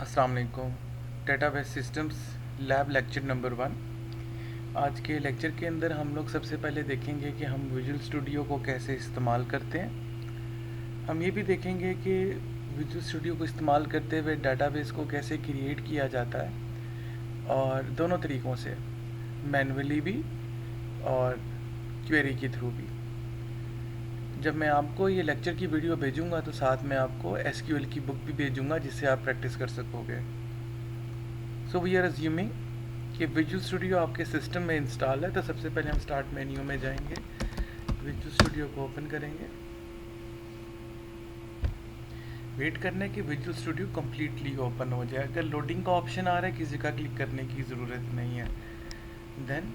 अस्सलाम वालेकुम। Database systems lab lecture number 1। आज के लेक्चर के अंदर हम लोग सबसे पहले देखेंगे कि हम विजुअल स्टूडियो को कैसे इस्तेमाल करते हैं। हम ये भी देखेंगे कि विजुअल स्टूडियो को इस्तेमाल करते हुए डेटाबेस को कैसे क्रिएट किया जाता है, और दोनों तरीक़ों से, मैनुअली भी और क्वेरी के थ्रू भी। जब मैं आपको ये लेक्चर की वीडियो भेजूंगा तो साथ में आपको एसक्यूएल की बुक भी भेजूंगा जिससे आप प्रैक्टिस कर सकोगे। सो वी आर अज्यूमिंग कि विजुअल स्टूडियो आपके सिस्टम में इंस्टॉल है, तो सबसे पहले हम स्टार्ट मेन्यू में जाएंगे, विजुअल स्टूडियो को ओपन करेंगे, वेट करने के विजुअल स्टूडियो कम्प्लीटली ओपन हो जाए। अगर लोडिंग का ऑप्शन आ रहा है किसी का क्लिक करने की ज़रूरत नहीं है। देन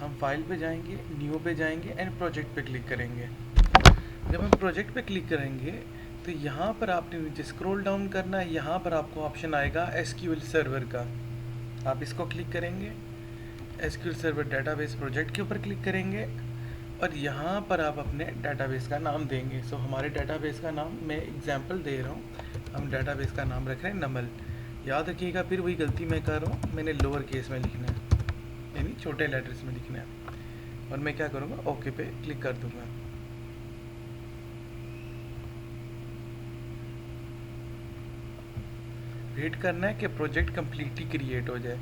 हम फाइल पे जाएंगे, न्यू पे जाएंगे एंड प्रोजेक्ट पे क्लिक करेंगे। जब हम प्रोजेक्ट पे क्लिक करेंगे तो यहाँ पर आपने नीचे स्क्रॉल डाउन करना है। यहाँ पर आपको ऑप्शन आएगा एसक्यूएल सर्वर का, आप इसको क्लिक करेंगे। एसक्यूएल सर्वर डेटाबेस प्रोजेक्ट के ऊपर क्लिक करेंगे और यहाँ पर आप अपने डेटाबेस का नाम देंगे। सो हमारे डेटाबेस का नाम मैं एग्जांपल दे रहा हूँ, हम डेटाबेस का नाम रख रहे हैं नमल। याद रखिएगा, फिर वही गलती मैं कर रहा हूँ, मैंने लोअर केस में लिखना है, यानी छोटे लेटर्स में लिखना है। और मैं क्या करूँगा, ओके पे क्लिक कर दूँगा। वेट करना है कि प्रोजेक्ट कम्प्लीटली क्रिएट हो जाए।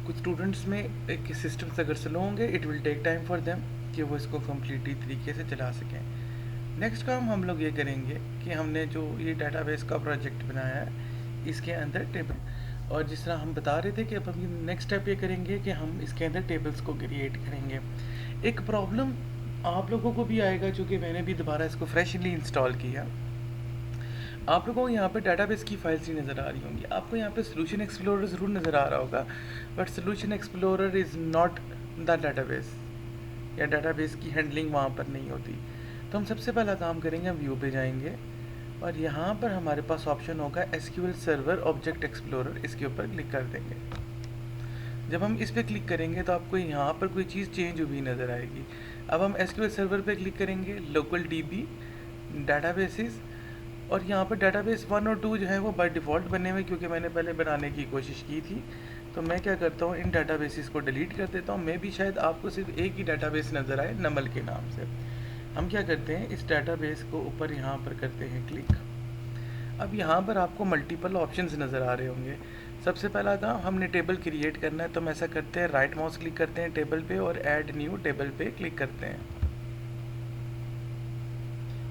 कुछ स्टूडेंट्स में एक सिस्टम अगर स्लो होंगे, it will take time for them कि वो इसको कम्प्लीटली तरीके से चला सकें। नेक्स्ट काम हम लोग ये करेंगे कि हमने जो ये डेटाबेस का प्रोजेक्ट बनाया है इसके अंदर टेबल, और जिस तरह हम बता रहे थे कि अब हम नेक्स्ट स्टेप ये करेंगे कि हम इसके अंदर टेबल्स को क्रिएट करेंगे। एक प्रॉब्लम आप लोगों को भी आएगा, चूँकि मैंने भी दोबारा इसको फ्रेशली इंस्टॉल किया। आप लोगों को यहाँ पे डेटाबेस की फाइल्स ही नज़र आ रही होंगी, आपको यहाँ पे सोल्यूशन एक्सप्लोरर ज़रूर नज़र आ रहा होगा, but solution explorer is not the database, या डेटाबेस की हैंडलिंग वहाँ पर नहीं होती। तो हम सबसे पहला काम करेंगे, हम व्यू पे जाएंगे और यहाँ पर हमारे पास ऑप्शन होगा एसक्यूएल सर्वर ऑब्जेक्ट एक्सप्लोरर, इसके ऊपर क्लिक कर देंगे। जब हम इस पर क्लिक करेंगे तो आपको यहाँ पर कोई चीज़ चेंज हुई नज़र आएगी। अब हम एसक्यूएल सर्वर पे क्लिक करेंगे, लोकल डीबी डेटाबेसेस, और यहाँ पर डेटाबेस 1 और 2 जो है वो बाय डिफ़ॉल्ट बने हुए, क्योंकि मैंने पहले बनाने की कोशिश की थी। तो मैं क्या करता हूँ, इन डेटाबेसेस को डिलीट कर देता हूँ। मैं भी शायद आपको सिर्फ एक ही डेटाबेस नज़र आए, नमल के नाम से। हम क्या करते हैं, इस डेटाबेस को ऊपर यहाँ पर करते हैं क्लिक। अब यहाँ पर आपको मल्टीपल ऑप्शंस नज़र आ रहे होंगे। सबसे पहला काम, हमने टेबल क्रिएट करना है, तो हम ऐसा करते हैं, राइट माउस क्लिक करते हैं टेबल पे और ऐड न्यू टेबल पे क्लिक करते हैं।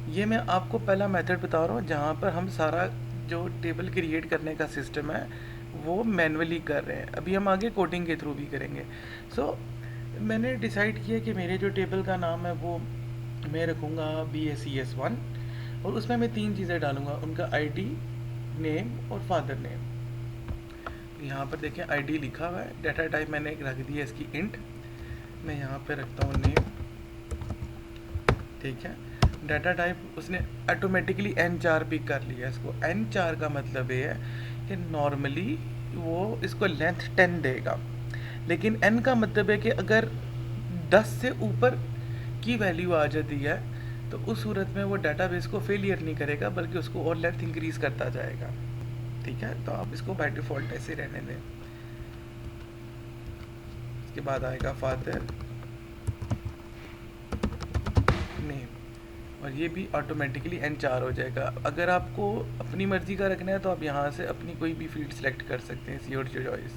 ये मैं आपको पहला मेथड बता रहा हूँ जहाँ पर हम सारा जो टेबल क्रिएट करने का सिस्टम है वो मैनुअली कर रहे हैं। अभी हम आगे कोडिंग के थ्रू भी करेंगे। मैंने डिसाइड किया कि मेरे जो टेबल का नाम है वो मैं रखूँगा BACS1, और उसमें मैं 3 चीज़ें डालूँगा, उनका ID, नेम और फादर नेम। यहाँ पर देखें ID लिखा हुआ है, डाटा टाइप मैंने रख दिया इसकी इंट, मैं यहाँ पे रखता हूँ नेम, ठीक है। डाटा टाइप उसने ऑटोमेटिकली N4 पिक कर लिया। इसको N4 का मतलब ये है कि नॉर्मली वो इसको लेंथ 10 देगा, लेकिन N का मतलब है कि अगर 10 से ऊपर की वैल्यू आ जाती है तो उस सूरत में वो डाटाबेस को फेलियर नहीं करेगा, बल्कि उसको और लेंथ इंक्रीज़ करता जाएगा, ठीक है। तो आप इसको बाय डिफ़ॉल्ट ऐसे रहने दें। इसके बाद आएगा फादर नेम, और ये भी ऑटोमेटिकली N4 हो जाएगा। अगर आपको अपनी मर्ज़ी का रखना है तो आप यहाँ से अपनी कोई भी फील्ड सेलेक्ट कर सकते हैं, योर चॉइस।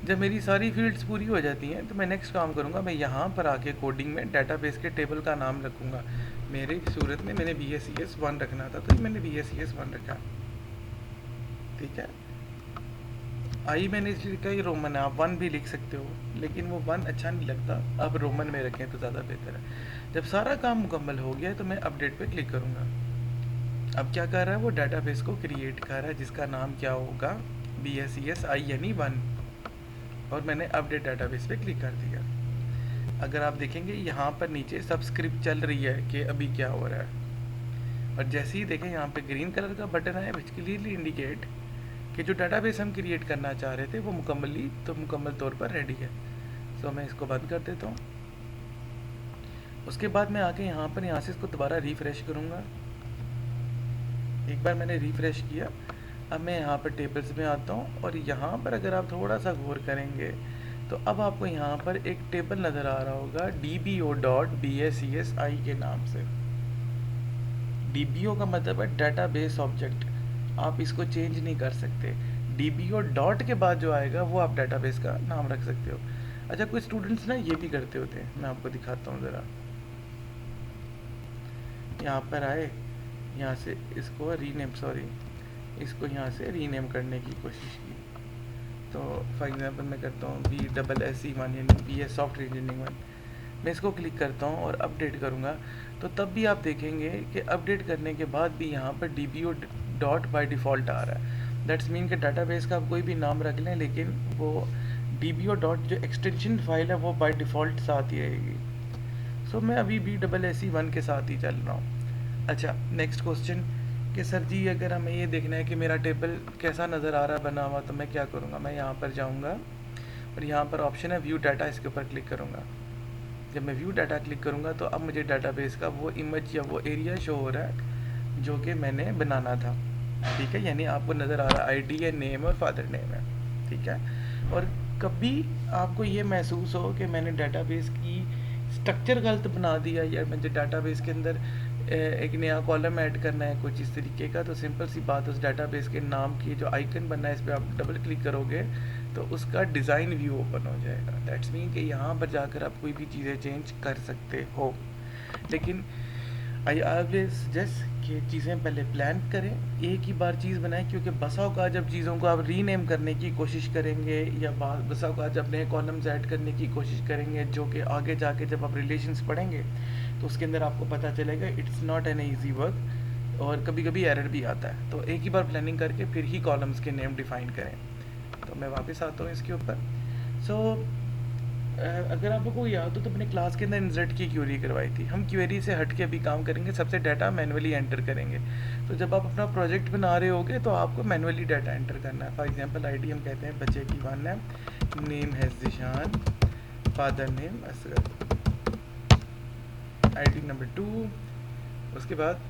जब मेरी सारी फील्ड्स पूरी हो जाती हैं तो मैं नेक्स्ट काम करूँगा, मैं यहाँ पर आके कोडिंग में डेटाबेस के टेबल का नाम रखूँगा। मेरी सूरत में मैंने BACS1 रखना था, तो मैंने BACS1 रखा, ठीक है। आई मैंने इसलिए लिखा ये रोमन है, आप 1 भी लिख सकते हो, लेकिन वो 1 अच्छा नहीं लगता, आप रोमन में रखें तो ज़्यादा बेहतर है। जब सारा काम मुकम्मल हो गया तो मैं अपडेट पे क्लिक करूँगा। अब क्या कर रहा है, वो डेटाबेस को क्रिएट कर रहा है जिसका नाम क्या होगा, BACS1, और मैंने अपडेट डेटाबेस पे क्लिक कर दिया। अगर आप देखेंगे यहाँ पर नीचे सबस्क्रिप्ट चल रही है कि अभी क्या हो रहा है, और जैसे ही देखें यहाँ पे ग्रीन कलर का बटन आया विच क्लियरली इंडिकेट कि जो डेटाबेस हम क्रिएट करना चाह रहे थे वो मुकम्मल तौर पर रेडी है। सो मैं इसको बंद कर देता हूँ। उसके बाद मैं आके यहाँ से इसको दोबारा रिफ़्रेश करूँगा। एक बार मैंने रिफ़्रेश किया, अब मैं यहाँ पर टेबल्स में आता हूँ और यहाँ पर अगर आप थोड़ा सा गौर करेंगे तो अब आपको यहाँ पर एक टेबल नज़र आ रहा होगा DBO.BACSI के नाम से। DBO का मतलब है डाटाबेस ऑब्जेक्ट, आप इसको चेंज नहीं कर सकते। DBO डॉट के बाद जो आएगा वो आप डाटाबेस का नाम रख सकते हो। अच्छा, कुछ स्टूडेंट्स ना ये भी करते होते हैं, मैं आपको दिखाता हूँ ज़रा। यहाँ पर आए, यहाँ से इसको रीनेम, सॉरी, इसको यहाँ से रीनेम करने की कोशिश की। तो फॉर एग्जांपल मैं करता हूँ BSSE1 यानी BS सॉफ्टवेयर इंजीनियरिंग 1। मैं इसको क्लिक करता हूँ और अपडेट करूँगा, तो तब भी आप देखेंगे कि अपडेट करने के बाद भी यहाँ पर DBO डॉट बाई डिफ़ॉल्ट आ रहा है। दैट्स मीन कि डाटाबेस का आप कोई भी नाम रख लें, लेकिन वो DBO डॉट जो एक्सटेंशन फाइल है वो बाई डिफ़ॉल्ट साथ ही रहेगी। सो मैं अभी BSSE1 के साथ ही चल रहा हूँ। अच्छा, नेक्स्ट क्वेश्चन कि सर जी अगर हमें ये देखना है कि मेरा टेबल कैसा नज़र आ रहा है बना हुआ, तो मैं क्या करूँगा? मैं यहाँ पर जाऊँगा और यहाँ पर ऑप्शन है व्यू डाटा, इसके ऊपर क्लिक करूँगा। जब मैं व्यू डाटा क्लिक करूँगा तो अब मुझे डाटाबेस का वो इमेज या वो एरिया शो हो रहा है जो कि मैंने बनाना था। ठीक है, यानी आपको नज़र आ रहा है ID है, नेम और फादर नेम है। ठीक है, और कभी आपको ये महसूस हो कि मैंने डाटाबेस की स्ट्रक्चर गलत बना दिया या मुझे डाटाबेस के अंदर एक नया कॉलम ऐड करना है कुछ इस तरीके का, तो सिंपल सी बात, उस डाटाबेस के नाम की जो आइकन बनना है इस पर आप डबल क्लिक करोगे तो उसका डिज़ाइन व्यू ओपन हो जाएगा। दैट्स मीन कि यहाँ पर जाकर आप कोई भी चीज़ें चेंज कर सकते हो। लेकिन आई ऑलवेज सजेस्ट कि चीज़ें पहले प्लान करें, एक ही बार चीज़ बनाएं, क्योंकि बसा औकात जब चीज़ों को आप रीनेम करने की कोशिश करेंगे या बसा औकात जब नए कॉलम्स ऐड करने की कोशिश करेंगे जो कि आगे जाके जब आप रिलेशंस पढ़ेंगे तो उसके अंदर आपको पता चलेगा it's not an easy work और कभी कभी एरर भी आता है। तो एक ही बार प्लानिंग करके फिर ही कॉलम्स के नेम डिफ़ाइन करें। तो मैं वापस आता हूँ इसके ऊपर। सो अगर आप लोगों को याद हो तो अपने क्लास के अंदर इंसर्ट की क्वेरी करवाई थी। हम क्वेरी से हट के अभी काम करेंगे, सबसे डाटा मैनुअली एंटर करेंगे। तो जब आप अपना प्रोजेक्ट बना रहे होगे तो आपको मैनुअली डाटा एंटर करना है। फॉर एग्जांपल ID हम कहते हैं बच्चे की 1 है, नेम है Zeeshan, father name Asgar, ID number 2, उसके बाद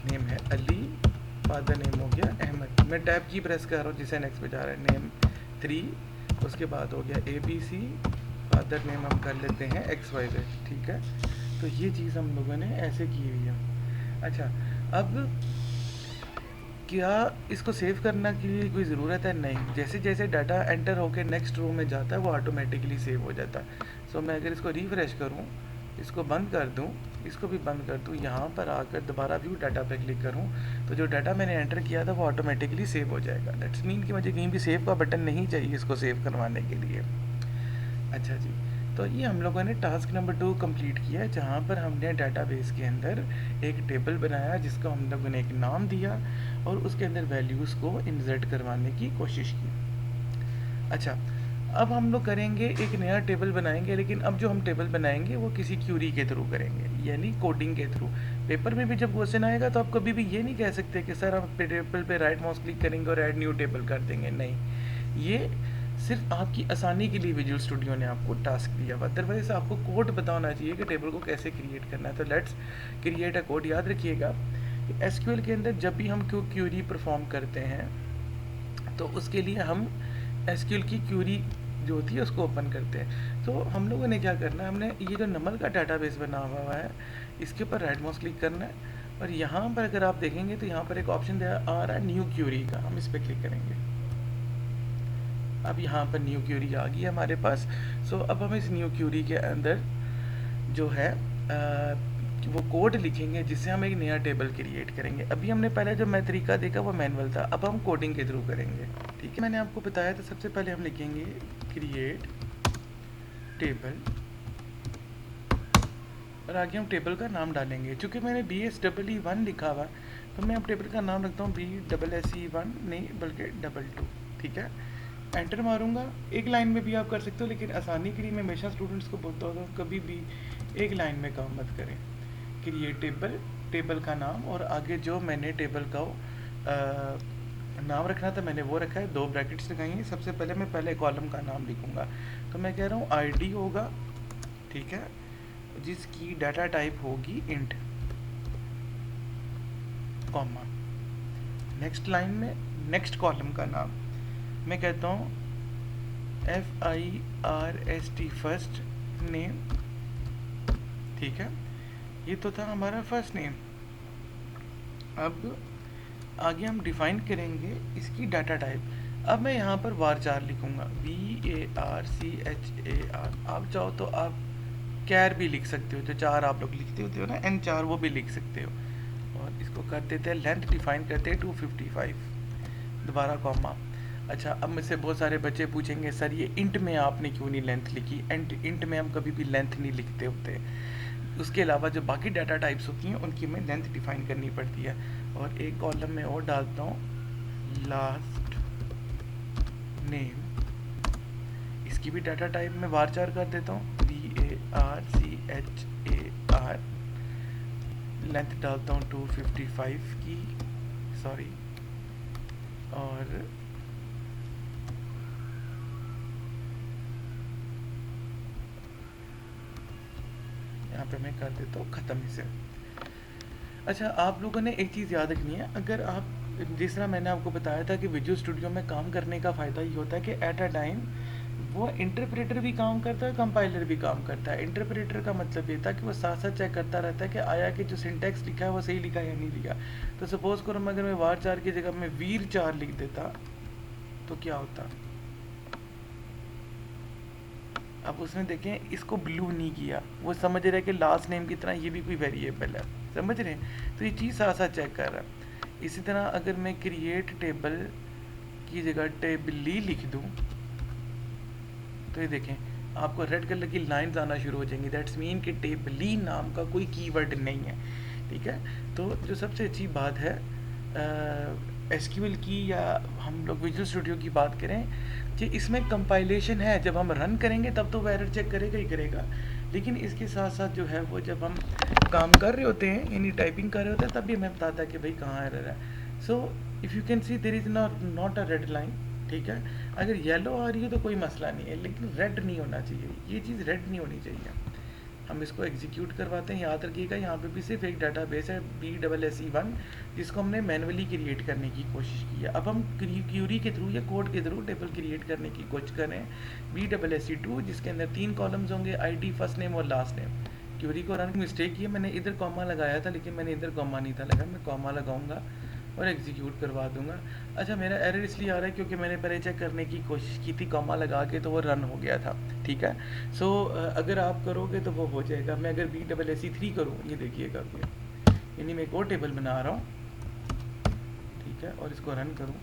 नेम है अली, फादर नेम हो गया अहमद। मैं टैब की प्रेस कर रहा हूँ जिसे नेक्स्ट पे जा रहा है, नेम 3, उसके बाद हो गया ABC, फादर नेम हम कर लेते हैं XYZ। ठीक है, तो ये चीज़ हम लोगों ने ऐसे की हुई है। अच्छा, अब क्या इसको सेव करना के लिए कोई ज़रूरत है? नहीं, जैसे जैसे डाटा एंटर होकर नेक्स्ट रो में जाता है वो ऑटोमेटिकली सेव हो जाता है। सो मैं अगर इसको रिफ्रेश करूँ, इसको बंद कर दूँ, इसको भी बंद कर दूँ, यहाँ पर आकर दोबारा व्यू डाटा पे क्लिक करूँ तो जो डाटा मैंने एंटर किया था वो ऑटोमेटिकली सेव हो जाएगा। दैट्स मीन कि मुझे कहीं भी सेव का बटन नहीं चाहिए इसको सेव करवाने के लिए। अच्छा जी, तो ये हम लोगों ने टास्क नंबर 2 कंप्लीट किया है, जहाँ पर हमने डाटाबेस के अंदर एक टेबल बनाया जिसको हम लोगों ने एक नाम दिया और उसके अंदर वैल्यूज़ को इंसर्ट करवाने की कोशिश की। अच्छा, अब हम लोग करेंगे एक नया टेबल बनाएंगे, लेकिन अब जो हम टेबल बनाएंगे वो किसी क्यूरी के थ्रू करेंगे, यानी कोडिंग के थ्रू। पेपर में भी जब क्वेश्चन आएगा तो आप कभी भी ये नहीं कह सकते कि सर हम टेबल पे राइट माउस क्लिक करेंगे और ऐड न्यू टेबल कर देंगे। नहीं, ये सिर्फ आपकी आसानी के लिए विजुअल स्टूडियो ने आपको टास्क दिया हुआ, अदरवाइज आपको कोड पता होना चाहिए कि टेबल को कैसे क्रिएट करना है। तो लेट्स क्रिएट अ कोड। याद रखिएगा कि एसक्यूएल के अंदर जब भी हम क्यूरी परफॉर्म करते हैं तो उसके लिए हम एसक्यूएल की क्यूरी जो होती है उसको ओपन करते हैं। तो हम लोगों ने क्या करना है, हमने ये जो नमल का डाटाबेस बना हुआ है इसके ऊपर राइट माउस क्लिक करना है और यहाँ पर अगर आप देखेंगे तो यहाँ पर एक ऑप्शन आ रहा है न्यू क्यूरी का, हम इस पर क्लिक करेंगे। अब यहाँ पर न्यू क्यूरी आ गई है हमारे पास। सो अब हम इस न्यू क्यूरी के अंदर जो है वो कोड लिखेंगे जिससे हम एक नया टेबल क्रिएट करेंगे। अभी हमने पहले जो मैं तरीका देखा वो मैनुअल था, अब हम कोडिंग के थ्रू करेंगे। ठीक है, मैंने आपको बताया था सबसे पहले हम लिखेंगे क्रिएट टेबल और आगे हम टेबल का नाम डालेंगे। चूँकि मैंने BSEE1 लिखा हुआ तो मैं अब टेबल का नाम रखता हूँ BSSE1 नहीं बल्कि 22। ठीक है, एंटर मारूंगा। एक लाइन में भी आप कर सकते हो, लेकिन आसानी के लिए मैं हमेशा स्टूडेंट्स को बोलता हूँ कभी भी एक लाइन में काम मत करें। क्रिएट टेबल, टेबल का नाम और आगे जो मैंने टेबल का नाम रखना था मैंने वो रखा है, 2 ब्रैकेट्स लगाई हैं। सबसे पहले मैं पहले कॉलम का नाम लिखूंगा, तो मैं कह रहा हूँ ID होगा, ठीक है, जिसकी डाटा टाइप होगी इंट, कॉमा, नेक्स्ट लाइन में नेक्स्ट कॉलम का नाम मैं कहता हूँ FIRST फर्स्ट नेम, ठीक है, ये तो था हमारा फर्स्ट नेम। अब आगे हम डिफाइन करेंगे इसकी डाटा टाइप। अब मैं यहाँ पर varchar लिखूँगा, VARCHAR। आप चाहो तो आप कैर भी लिख सकते हो, जो 4 आप लोग लिखते होते हो ना, N4, वो भी लिख सकते हो। और इसको कर देते हैं, लेंथ डिफाइन करते हैं 255, दोबारा कॉमा। अच्छा, अब मुझसे बहुत सारे बच्चे पूछेंगे सर ये इंट में आपने क्यों नहीं लेंथ लिखी। इंट में हम कभी भी लेंथ नहीं लिखते होते। उसके अलावा जो बाकी डाटा टाइप्स होती हैं उनकी हमें लेंथ डिफाइन करनी पड़ती है। और एक कॉलम में और डालता हूँ लास्ट नेम, इसकी भी डाटा टाइप में varchar कर देता हूँ, VARCHAR। लेंथ डालता हूँ 255 की, सॉरी, और यहाँ पे मैं कर देता हूँ ख़त्म इसे। अच्छा, आप लोगों ने एक चीज़ याद रखनी है, अगर आप, जिस तरह मैंने आपको बताया था कि विजुअल स्टूडियो में काम करने का फ़ायदा ये होता है कि एट अ टाइम वो इंटरप्रेटर भी काम करता है, कंपाइलर भी काम करता है। इंटरप्रेटर का मतलब ये था कि वो साथ साथ चेक करता रहता है कि आया कि जो सिंटैक्स लिखा है वो सही लिखा है या नहीं लिखा। तो सपोज़ करो मैं, अगर मैं varchar की जगह में vir4 लिख देता तो क्या होता। अब उसमें देखें, इसको ब्लू नहीं किया, वो समझ रहा है कि लास्ट नेम की तरह ये भी कोई वेरिएबल है, समझ रहे हैं। तो ये चीज़ साथ साथ चेक कर रहा है। इसी तरह अगर मैं क्रिएट टेबल की जगह टेबली लिख दूँ तो ये देखें आपको रेड कलर की लाइंस आना शुरू हो जाएंगी। दैट्स मीन कि टेबली नाम का कोई कीवर्ड नहीं है, ठीक है। तो जो सबसे अच्छी बात है SQL की, या हम लोग विजुअल स्टूडियो की बात करें, कि इसमें कंपाइलेशन है। जब हम रन करेंगे तब तो वो एरर चेक करेगा ही करेगा, लेकिन इसके साथ साथ जो है वो जब हम काम कर रहे होते हैं, यानी टाइपिंग कर रहे होते हैं, तब भी हमें बताता है कि भाई कहाँ एरर है। So if you can see there is not a red line, ठीक है। अगर येलो आ रही है तो कोई मसला नहीं है, लेकिन रेड नहीं होना चाहिए, ये चीज़ रेड नहीं होनी चाहिए। हम इसको एग्जीक्यूट करवाते हैं। याद रखिएगा यहाँ पे भी सिर्फ एक डाटाबेस है BSSE1, जिसको हमने मैनुअली क्रिएट करने की कोशिश की है। अब हम क्यूरी के थ्रू या कोड के थ्रू टेबल क्रिएट करने की कोशिश करें BSSE2, जिसके अंदर 3 कॉलम्स होंगे, ID, फर्स्ट नेम और लास्ट नेम। क्यूरी को रन मिस्टेक किया, मैंने इधर कॉमा लगाया था, लेकिन मैंने इधर कॉमा नहीं था लगा, मैं कॉमा लगाऊंगा और एग्जीक्यूट करवा दूंगा। अच्छा, मेरा एरर इसलिए आ रहा है क्योंकि मैंने पहले चेक करने की कोशिश की थी कॉमा लगा के, तो वो रन हो गया था, ठीक है। सो अगर आप करोगे तो वो हो जाएगा। मैं अगर BSSE3 करूँ, ये देखिएगा, यानी मैं एक और टेबल बना रहा हूँ, ठीक है, और इसको रन करूँ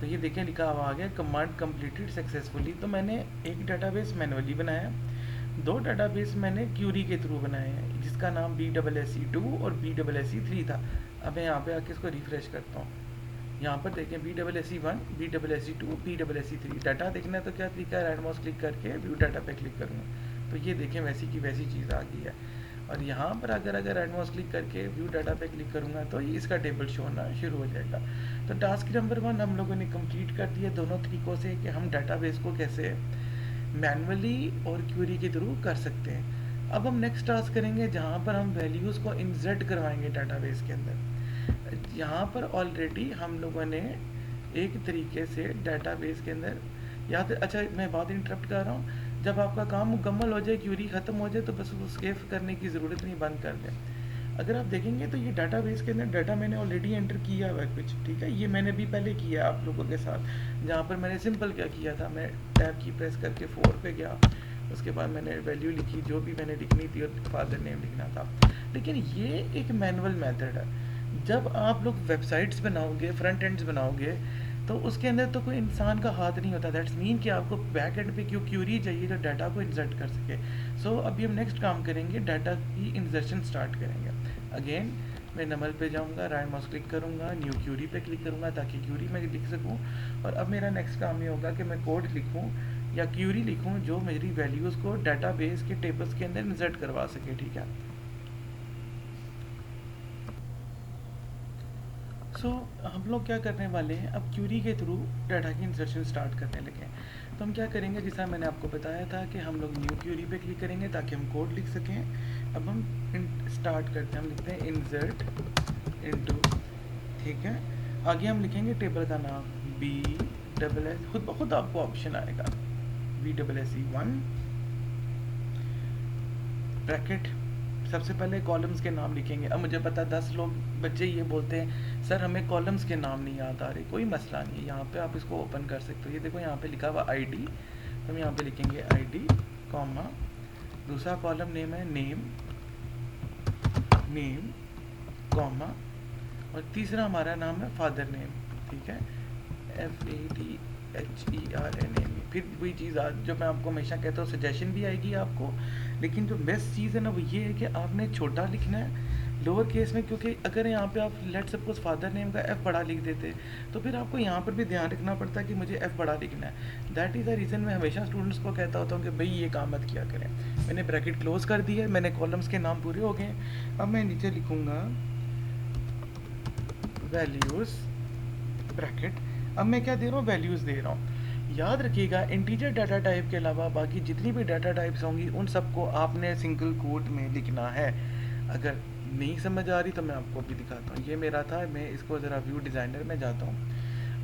तो ये देखें लिखा हुआ आ गया कमांड कंप्लीटेड सक्सेसफुली। तो मैंने एक डाटाबेस मैनुअली बनाया, 2 डाटाबेस मैंने क्यूरी के थ्रू बनाए हैं, जिसका नाम BSSE2 और BSSE3 था। अब मैं यहाँ पे आके इसको रिफ्रेश करता हूँ। यहाँ पर देखें BSSE1, BSSE2, BSSE3। डाटा देखना है तो क्या तरीका है, राइट माउस क्लिक करके व्यू डाटा पे क्लिक करूँगा तो ये देखें वैसी की वैसी चीज़ आ गई है। और यहाँ पर अगर राइट माउस क्लिक करके व्यू डाटा पे क्लिक करूँगा तो ये इसका टेबल शो होना शुरू हो जाएगा। तो टास्क नंबर 1 हम लोगों ने कंप्लीट कर दिया दोनों तरीक़ों से, कि हम डाटाबेस को कैसे मैनुअली और क्यूरी के थ्रू कर सकते हैं। अब हम नेक्स्ट टास्क करेंगे जहाँ पर हम वैल्यूज़ को इंसर्ट करवाएंगे डाटाबेस के अंदर। यहाँ पर ऑलरेडी हम लोगों ने एक तरीके से डाटाबेस के अंदर याद, अच्छा मैं बात इंटरप्ट कर रहा हूँ, जब आपका काम मुकम्मल हो जाए, क्यूरी ख़त्म हो जाए, तो बस उसको सेव करने की ज़रूरत नहीं, बंद कर दें। अगर आप देखेंगे तो ये डाटाबेस के अंदर डाटा मैंने ऑलरेडी एंटर किया हुआ है कुछ, ठीक है। ये मैंने भी पहले किया आप लोगों के साथ, जहाँ पर मैंने सिंपल क्या किया था, मैं टैब की प्रेस करके 4 पे गया, उसके बाद मैंने वैल्यू लिखी जो भी मैंने लिखनी थी और फादर नेम लिखना था। लेकिन ये एक मैनुअल मेथड है। जब आप लोग वेबसाइट्स बनाओगे, फ्रंट एंड्स बनाओगे, तो उसके अंदर तो कोई इंसान का हाथ नहीं होता। दैट्स मीन कि आपको बैक एंड पे क्यों क्यूरी चाहिए जो डाटा को इंसर्ट कर सके। सो अभी हम नेक्स्ट काम करेंगे, डाटा की इंसर्शन स्टार्ट करेंगे। अगेन मैं नमल पे जाऊंगा, राइट माउस क्लिक करूंगा, न्यू क्यूरी पे क्लिक करूंगा ताकि क्यूरी में लिख सकूं। और अब मेरा नेक्स्ट काम ये होगा कि मैं कोड लिखूं या क्यूरी लिखूं जो मेरी वैल्यूज़ को डाटाबेस के टेबल्स के अंदर इंसर्ट करवा सके, ठीक है। सो हम लोग क्या करने वाले हैं, अब क्यूरी के थ्रू डाटा की इंसर्शन स्टार्ट करने लगे हैं। तो हम क्या करेंगे, जैसा मैंने आपको बताया था कि हम लोग न्यू क्यूरी पे क्लिक करेंगे ताकि हम कोड लिख सकें। अब हम स्टार्ट करते हैं, हम लिखते हैं इंसर्ट इनटू, ठीक है। आगे हम लिखेंगे टेबल का नाम बी डबल एस, खुद ब खुद आपको ऑप्शन आएगा B+SE1 ब्रैकेट। सबसे पहले कॉलम्स के नाम लिखेंगे। अब मुझे पता 10 लोग बच्चे ये बोलते हैं सर हमें कॉलम्स के नाम नहीं याद आ रहे। कोई मसला नहीं है, यहाँ पे आप इसको ओपन कर सकते हो। ये देखो यहाँ पे लिखा हुआ ID, तो हम यहाँ पे लिखेंगे ID कॉमा, दूसरा कॉलम नेम है नेम कॉमा, और तीसरा हमारा नाम है फादर नेम, ठीक है, FADHERNAME। फिर वही चीज़ आज जो मैं आपको हमेशा कहता हूँ, सजेशन भी आएगी आपको, लेकिन जो बेस्ट चीज़ है ना वो ये है कि आपने छोटा लिखना है लोअर केस में, क्योंकि अगर यहाँ पे आप लेट सपोज फादर नेम का F बड़ा लिख देते तो फिर आपको यहाँ पर भी ध्यान रखना पड़ता है कि मुझे F बड़ा लिखना है। दैट इज़ द रीज़न मैं हमेशा स्टूडेंट्स को कहता होता हूँ कि भाई ये काम मत किया करें। मैंने ब्रैकेट क्लोज कर दी है, मैंने कॉलम्स के नाम पूरे हो गए। अब मैं नीचे लिखूँगा वैल्यूज़ ब्रैकेट। अब मैं क्या दे रहा हूँ, वैल्यूज़ दे रहा हूँ। याद रखिएगा इंटीजर डाटा टाइप के अलावा बाकी जितनी भी डाटा टाइप्स होंगी उन सबको आपने सिंगल कोट में लिखना है। अगर नहीं समझ आ रही तो मैं आपको भी दिखाता हूँ। ये मेरा था, मैं इसको ज़रा व्यू डिज़ाइनर में जाता हूँ।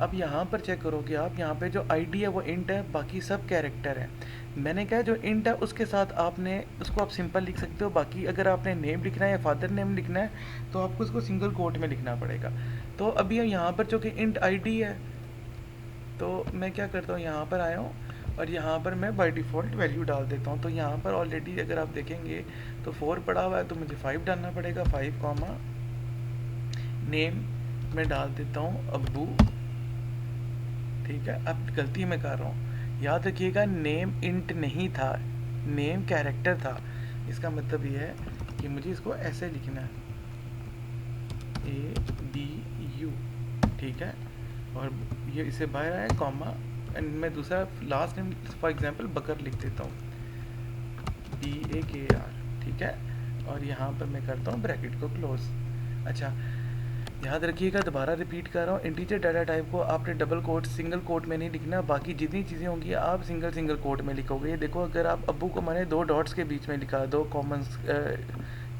अब यहाँ पर चेक करोगे आप, यहाँ पे जो आईडी है वो इंट है, बाकी सब कैरेक्टर है। मैंने कहा जो इंट है उसके साथ आपने उसको आप सिंपल लिख सकते हो, बाकी अगर आपने नेम लिखना है या फादर नेम लिखना है तो आपको उसको सिंगल कोट में लिखना पड़ेगा। तो अभी यहाँ पर जो कि इंट आईडी है, तो मैं क्या करता हूँ, यहाँ पर आया हूँ और यहाँ पर मैं बाय डिफ़ॉल्ट वैल्यू डाल देता हूँ। तो यहाँ पर ऑलरेडी अगर आप देखेंगे तो 4 पड़ा हुआ है, तो मुझे 5 डालना पड़ेगा। 5 कॉमा नेम मैं डाल देता हूँ अब्बू, ठीक है। अब गलती मैं कर रहा हूँ, याद रखिएगा नेम इंट नहीं था, नेम कैरेक्टर था। इसका मतलब ये है कि मुझे इसको ऐसे लिखना है ABU, ठीक है। और ये इसे बाहर आया कॉमा, एंड मैं दूसरा लास्ट नेम फॉर एग्जांपल बकर लिख देता हूँ BAKR, ठीक है। और यहाँ पर मैं करता हूँ ब्रैकेट को क्लोज। अच्छा याद रखिएगा, दोबारा रिपीट कर रहा हूँ, इंटीजर डाटा टाइप को आपने डबल कोट सिंगल कोट में नहीं लिखना, बाकी जितनी चीज़ें होंगी आप सिंगल कोट में लिखोगे। ये देखो अगर आप अब्बू को मैंने 2 डॉट्स के बीच में लिखा, 2 कॉमन्स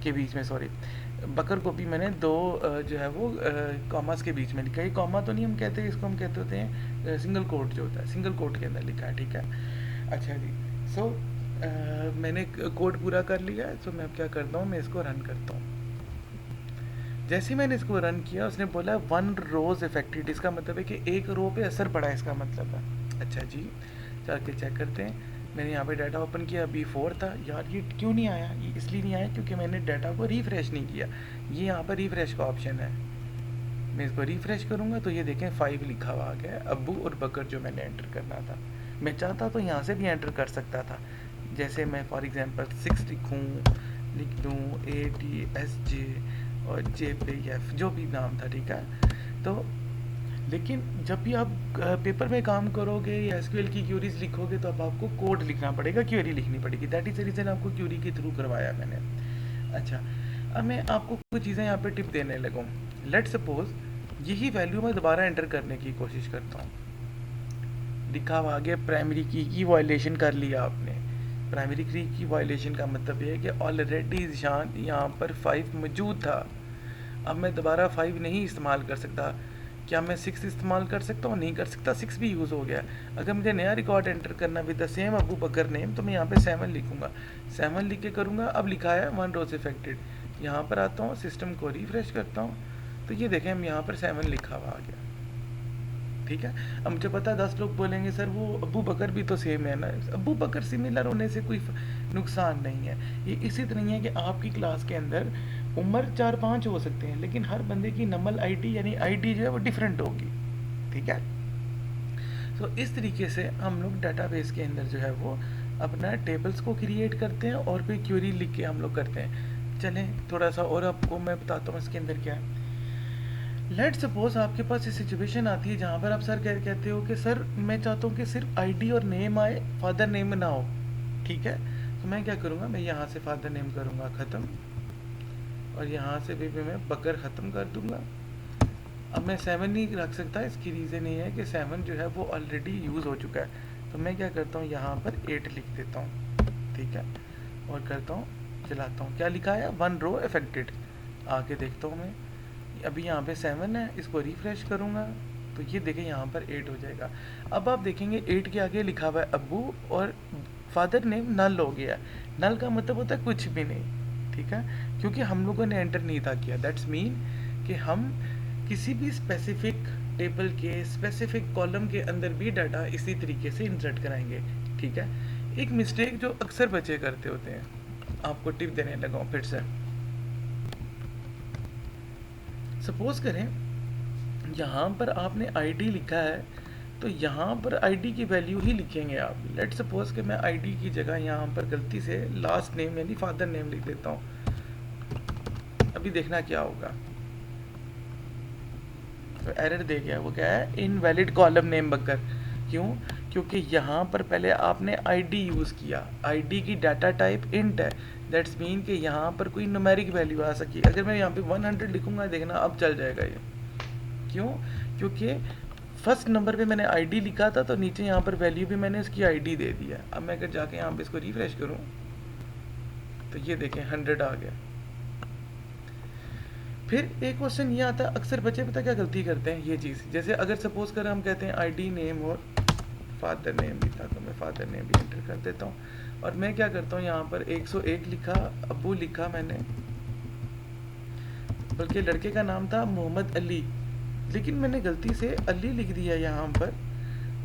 के बीच में, सॉरी, बकर को भी मैंने 2 जो है वो कॉमास के बीच में लिखा। ये कॉमा तो नहीं हम कहते, इसको हम कहते होते हैं सिंगल कोट जो होता है, सिंगल कोट के अंदर लिखा है, ठीक है। अच्छा जी, सो मैंने कोड पूरा कर लिया है। तो मैं अब क्या करता हूँ, मैं इसको रन करता हूँ। जैसे ही मैंने इसको रन किया उसने बोला 1 रोज इफेक्टेड, इसका मतलब है कि 1 रो पे असर पड़ा है, इसका मतलब है। अच्छा जी, जाके चेक करते हैं। मैंने यहाँ पे डाटा ओपन किया, अभी 4 था। यार ये क्यों नहीं आया, ये इसलिए नहीं आया क्योंकि मैंने डाटा को रिफ़्रेश नहीं किया। ये यहाँ पर रिफ़्रेश का ऑप्शन है, मैं इसको रिफ़्रेश करूँगा तो ये देखें 5 लिखा हुआ आ गया है, अब्बू और बकर जो मैंने एंटर करना था। मैं चाहता तो यहाँ से भी एंटर कर सकता था, जैसे मैं फॉर एग्ज़ाम्पल 6 लिख दूँ ATSJ और JPF जो भी नाम था, ठीक है। तो लेकिन जब भी आप पेपर में काम करोगे या SQL की क्यूरीज लिखोगे तो अब आपको कोड लिखना पड़ेगा, क्यूरी लिखनी पड़ेगी। दैट इज़ द रीज़न आपको क्यूरी के थ्रू करवाया मैंने। अच्छा, अब मैं आपको कुछ चीज़ें यहाँ पे टिप देने लगूँ। लेट सपोज यही वैल्यू मैं दोबारा एंटर करने की कोशिश करता हूँ, लिखा हुआ आगे प्राइमरी की वायलेशन कर लिया आपने। प्राइमरी की वायलेशन का मतलब ये है कि ऑलरेडी निशान यहाँ पर 5 मौजूद था। अब मैं दोबारा 5 नहीं इस्तेमाल कर सकता। क्या मैं 6 इस्तेमाल कर सकता हूँ? नहीं कर सकता, 6 भी यूज़ हो गया। अगर मुझे नया रिकॉर्ड एंटर करना with the same Abu Bakar name तो मैं यहाँ पे 7 लिखूँगा, 7 लिख के करूँगा। अब लिखा है 1 रोज इफेक्टेड। यहाँ पर आता हूँ, सिस्टम को रिफ्रेश करता हूँ तो ये देखें हम यहाँ पर 7 लिखा हुआ आ गया, ठीक है। अब मुझे पता है 10 लोग बोलेंगे सर वो अबू बकर भी तो सेम है ना। अबू बकर सिमिलर होने से कोई नुकसान नहीं है। ये इसी तरह है कि आपकी क्लास के अंदर उम्र 4-5 हो सकते हैं, लेकिन हर बंदे की नमल आईडी यानी आईडी जो है वो डिफरेंट होगी, ठीक है। तो इस तरीके से हम लोग डाटाबेस के अंदर जो है वो अपना टेबल्स को क्रिएट करते हैं और फिर क्यूरी लिख के हम लोग करते हैं। चलें थोड़ा सा और आपको मैं बताता हूँ इसके अंदर क्या है। लेट सपोज आपके पास ये सिचुएशन आती है जहाँ पर आप सर कहते हो कि सर मैं चाहता हूँ कि सिर्फ आईडी और नेम आए, फादर नेम ना हो, ठीक है। तो मैं क्या करूँगा, मैं यहाँ से फादर नेम करूँगा ख़त्म और यहाँ से भी मैं बकर ख़त्म कर दूँगा। अब मैं 7 नहीं रख सकता, इसकी रीज़न ये है कि 7 जो है वो ऑलरेडी यूज़ हो चुका है। तो मैं क्या करता हूँ, यहाँ पर 8 लिख देता हूँ, ठीक है। और करता हूँ, चलाता हूँ, क्या लिखा है 1 रो अफेक्टेड। आगे देखता हूँ मैं, अभी यहाँ पे 7 है, इसको रिफ्रेश करूँगा तो ये देखें यहाँ पर 8 हो जाएगा। अब आप देखेंगे 8 के आगे लिखा हुआ है अब्बू और फादर नेम नल हो गया। नल का मतलब होता है कुछ भी नहीं, ठीक है, क्योंकि हम लोगों ने एंटर नहीं था किया। दैट्स मीन कि हम किसी भी स्पेसिफिक टेबल के स्पेसिफिक कॉलम के अंदर भी डाटा इसी तरीके से इंसर्ट कराएंगे, ठीक है। एक मिस्टेक जो अक्सर बच्चे करते होते हैं, आपको टिप देने लगा हूँ फिर से। सपोज करें यहाँ पर आपने आईडी लिखा है, तो यहाँ पर आईडी की वैल्यू ही लिखेंगे आप। लेट सपोज कि मैं आईडी की जगह यहाँ पर गलती से लास्ट नेम यानी फादर नेम लिख देता हूँ। अभी देखना क्या होगा, तो एरर दे गया। वो क्या है, इनवैलिड कॉलम नेम बकर। क्यों? क्योंकि यहाँ पर पहले आपने आईडी यूज़ किया, आईडी की डाटा टाइप इंट है। दैट्स मीन कि यहाँ पर कोई न्यूमेरिक वैल्यू आ सकी। अगर मैं यहाँ पे 100 लिखूंगा, देखना अब चल जाएगा ये। क्यों? क्योंकि फर्स्ट नंबर पे मैंने आईडी लिखा था, तो नीचे यहाँ पर वैल्यू भी मैंने उसकी आईडी दे दिया। अब मैं अगर जाके यहाँ पे इसको रिफ्रेश करूँ तो ये देखें 100 आ गया। फिर एक क्वेश्चन ये आता है, अक्सर बच्चे पता क्या गलती करते हैं, ये चीज़ जैसे अगर सपोज कर हम कहते हैं आईडी नेम और फादर नेम भी था, तो मैं फादर नेम भी एंटर कर देता हूँ। और मैं क्या करता हूँ, यहाँ पर 101 लिखा, अब्बू लिखा मैंने, बल्कि लड़के का नाम था मोहम्मद अली, लेकिन मैंने गलती से अली लिख दिया यहाँ पर,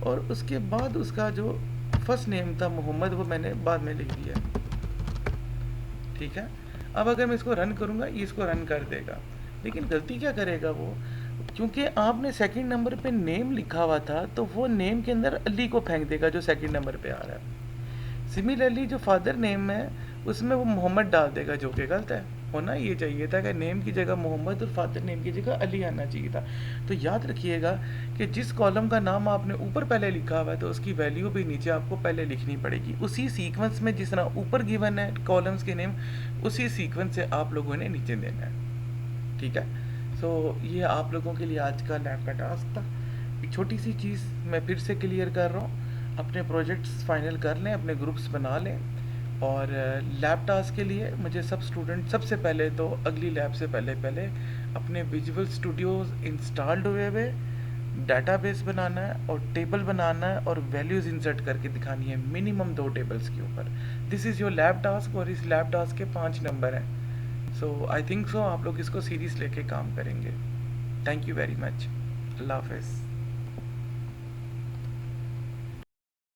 और उसके बाद उसका जो फर्स्ट नेम था मोहम्मद, वो मैंने बाद में लिख दिया, ठीक है। अब अगर मैं इसको रन करूँगा, ये इसको रन कर देगा, लेकिन गलती क्या करेगा वो, क्योंकि आपने सेकंड नंबर पे नेम लिखा हुआ था, तो वो नेम के अंदर अली को फेंक देगा जो सेकंड नंबर पे आ रहा है। सिमिलरली जो फादर नेम है उसमें वो मोहम्मद डाल देगा, जो कि गलत है। होना ये चाहिए था कि नेम की जगह मोहम्मद और फादर नेम की जगह अली आना चाहिए था। तो याद रखिएगा कि जिस कॉलम का नाम आपने ऊपर पहले लिखा हुआ है, तो उसकी वैल्यू भी नीचे आपको पहले लिखनी पड़ेगी, उसी सीक्वेंस में जिस तरह ऊपर गिवन है कॉलम्स के नेम, उसी सीक्वेंस से आप लोगों ने नीचे देना है, ठीक है। सो ये आप लोगों के लिए आज का लैब का टास्क था। एक छोटी सी चीज़ मैं फिर से क्लियर कर रहा हूँ, अपने प्रोजेक्ट्स फाइनल कर लें, अपने ग्रुप्स बना लें, और लैब टास्क के लिए मुझे सब स्टूडेंट सबसे पहले तो अगली लैब से पहले अपने विजुअल स्टूडियोज इंस्टॉल्ड हुए डाटाबेस बनाना है और टेबल बनाना है और वैल्यूज़ इंसर्ट करके दिखानी है मिनिमम 2 टेबल्स के ऊपर। This is your lab task, और इस लैब टास्क के 5 नंबर हैं। सो आई थिंक सो आप लोग इसको सीरीज लेके काम करेंगे। Thank you very much. अल्लाह हाफ़िज़।